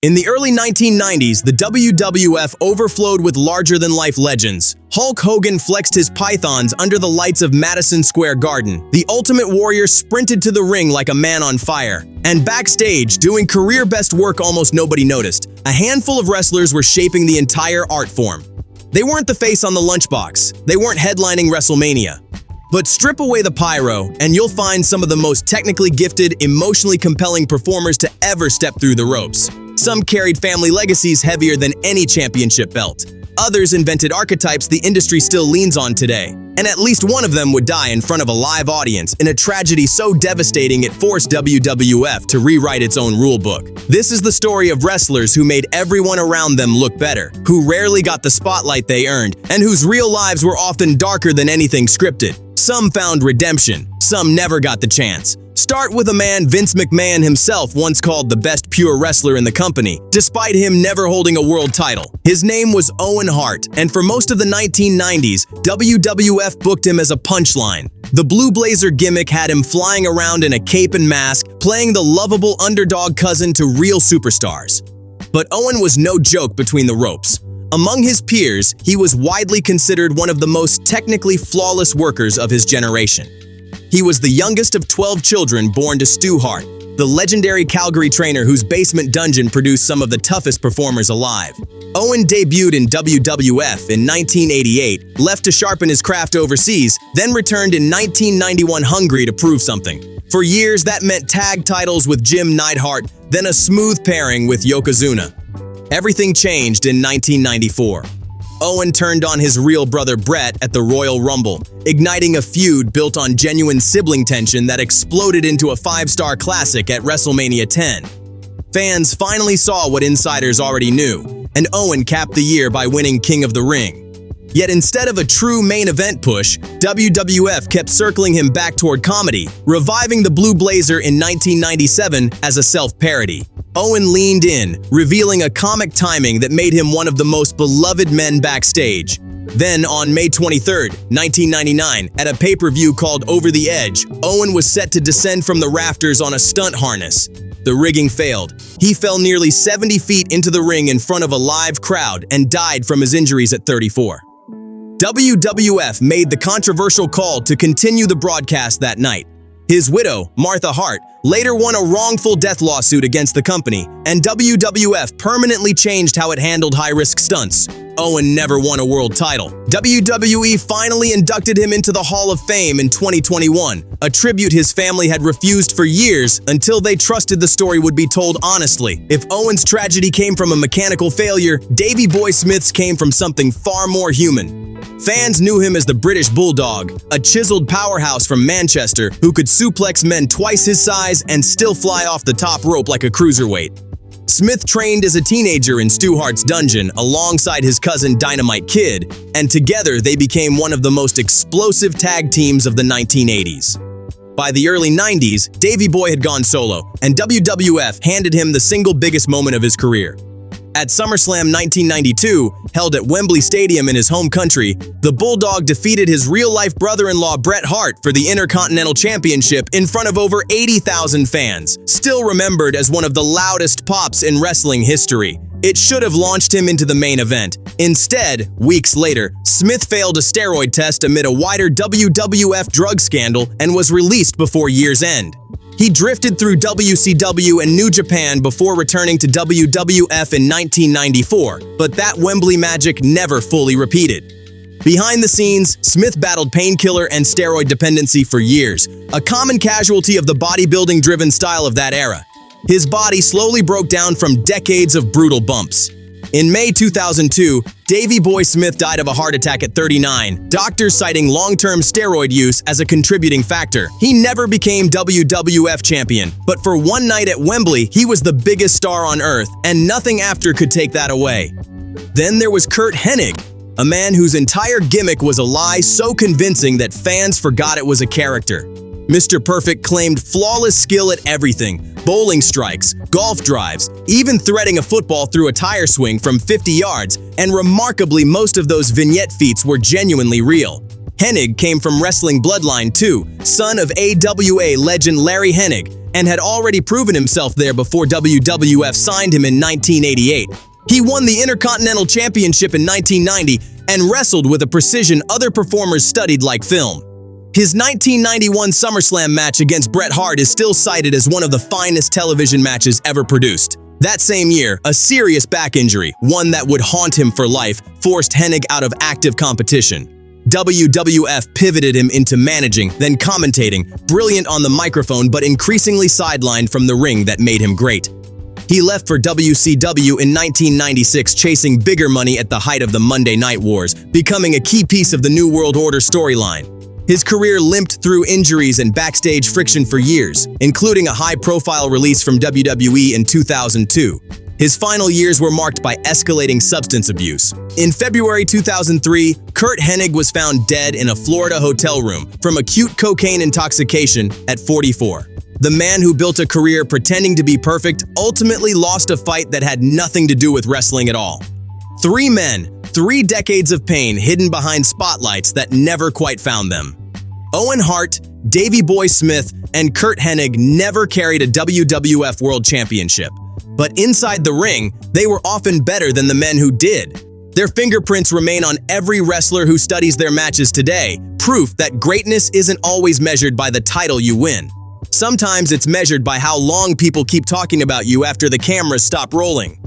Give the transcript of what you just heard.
In the early 1990s, the WWF overflowed with larger-than-life legends. Hulk Hogan flexed his pythons under the lights of Madison Square Garden. The Ultimate Warrior sprinted to the ring like a man on fire. And backstage, doing career-best work almost nobody noticed, a handful of wrestlers were shaping the entire art form. They weren't the face on the lunchbox. They weren't headlining WrestleMania. But strip away the pyro, and you'll find some of the most technically gifted, emotionally compelling performers to ever step through the ropes. Some carried family legacies heavier than any championship belt. Others invented archetypes the industry still leans on today. And at least one of them would die in front of a live audience in a tragedy so devastating it forced WWF to rewrite its own rulebook. This is the story of wrestlers who made everyone around them look better, who rarely got the spotlight they earned, and whose real lives were often darker than anything scripted. Some found redemption, some never got the chance. Start with a man Vince McMahon himself once called the best pure wrestler in the company, despite him never holding a world title. His name was Owen Hart, and for most of the 1990s, WWF booked him as a punchline. The Blue Blazer gimmick had him flying around in a cape and mask, playing the lovable underdog cousin to real superstars. But Owen was no joke between the ropes. Among his peers, he was widely considered one of the most technically flawless workers of his generation. He was the youngest of 12 children born to Stu Hart, the legendary Calgary trainer whose basement dungeon produced some of the toughest performers alive. Owen debuted in WWF in 1988, left to sharpen his craft overseas, then returned in 1991 hungry to prove something. For years, that meant tag titles with Jim Neidhart, then a smooth pairing with Yokozuna. Everything changed in 1994. Owen turned on his real brother Brett at the Royal Rumble, igniting a feud built on genuine sibling tension that exploded into a five-star classic at WrestleMania 10. Fans finally saw what insiders already knew, and Owen capped the year by winning King of the Ring. Yet instead of a true main event push, WWF kept circling him back toward comedy, reviving the Blue Blazer in 1997 as a self-parody. Owen leaned in, revealing a comic timing that made him one of the most beloved men backstage. Then, on May 23, 1999, at a pay-per-view called Over the Edge, Owen was set to descend from the rafters on a stunt harness. The rigging failed. He fell nearly 70 feet into the ring in front of a live crowd and died from his injuries at 34. WWF made the controversial call to continue the broadcast that night. His widow, Martha Hart, later won a wrongful death lawsuit against the company, and WWF permanently changed how it handled high-risk stunts. Owen never won a world title. WWE finally inducted him into the Hall of Fame in 2021, a tribute his family had refused for years until they trusted the story would be told honestly. If Owen's tragedy came from a mechanical failure, Davey Boy Smith's came from something far more human. Fans knew him as the British Bulldog, a chiseled powerhouse from Manchester who could suplex men twice his size and still fly off the top rope like a cruiserweight. Smith trained as a teenager in Stu Hart's dungeon alongside his cousin Dynamite Kid, and together they became one of the most explosive tag teams of the 1980s. By the early 90s, Davey Boy had gone solo, and WWF handed him the single biggest moment of his career. At SummerSlam 1992, held at Wembley Stadium in his home country, the Bulldog defeated his real-life brother-in-law Bret Hart for the Intercontinental Championship in front of over 80,000 fans, still remembered as one of the loudest pops in wrestling history. It should have launched him into the main event. Instead, weeks later, Smith failed a steroid test amid a wider WWF drug scandal and was released before year's end. He drifted through WCW and New Japan before returning to WWF in 1994, but that Wembley magic never fully repeated. Behind the scenes, Smith battled painkiller and steroid dependency for years, a common casualty of the bodybuilding-driven style of that era. His body slowly broke down from decades of brutal bumps. In May 2002, Davey Boy Smith died of a heart attack at 39, doctors citing long-term steroid use as a contributing factor. He never became WWF champion, but for one night at Wembley, he was the biggest star on earth, and nothing after could take that away. Then there was Curt Hennig, a man whose entire gimmick was a lie so convincing that fans forgot it was a character. Mr. Perfect claimed flawless skill at everything: bowling strikes, golf drives, even threading a football through a tire swing from 50 yards, and remarkably, most of those vignette feats were genuinely real. Hennig came from wrestling bloodline too, son of AWA legend Larry Hennig, and had already proven himself there before WWF signed him in 1988. He won the Intercontinental Championship in 1990 and wrestled with a precision other performers studied like film. His 1991 SummerSlam match against Bret Hart is still cited as one of the finest television matches ever produced. That same year, a serious back injury, one that would haunt him for life, forced Hennig out of active competition. WWF pivoted him into managing, then commentating, brilliant on the microphone but increasingly sidelined from the ring that made him great. He left for WCW in 1996, chasing bigger money at the height of the Monday Night Wars, becoming a key piece of the New World Order storyline. His career limped through injuries and backstage friction for years, including a high-profile release from WWE in 2002. His final years were marked by escalating substance abuse. In February 2003, Curt Hennig was found dead in a Florida hotel room from acute cocaine intoxication at 44. The man who built a career pretending to be perfect ultimately lost a fight that had nothing to do with wrestling at all. 3 men, 3 decades of pain hidden behind spotlights that never quite found them. Owen Hart, Davey Boy Smith, and Curt Hennig never carried a WWF World Championship. But inside the ring, they were often better than the men who did. Their fingerprints remain on every wrestler who studies their matches today, proof that greatness isn't always measured by the title you win. Sometimes it's measured by how long people keep talking about you after the cameras stop rolling.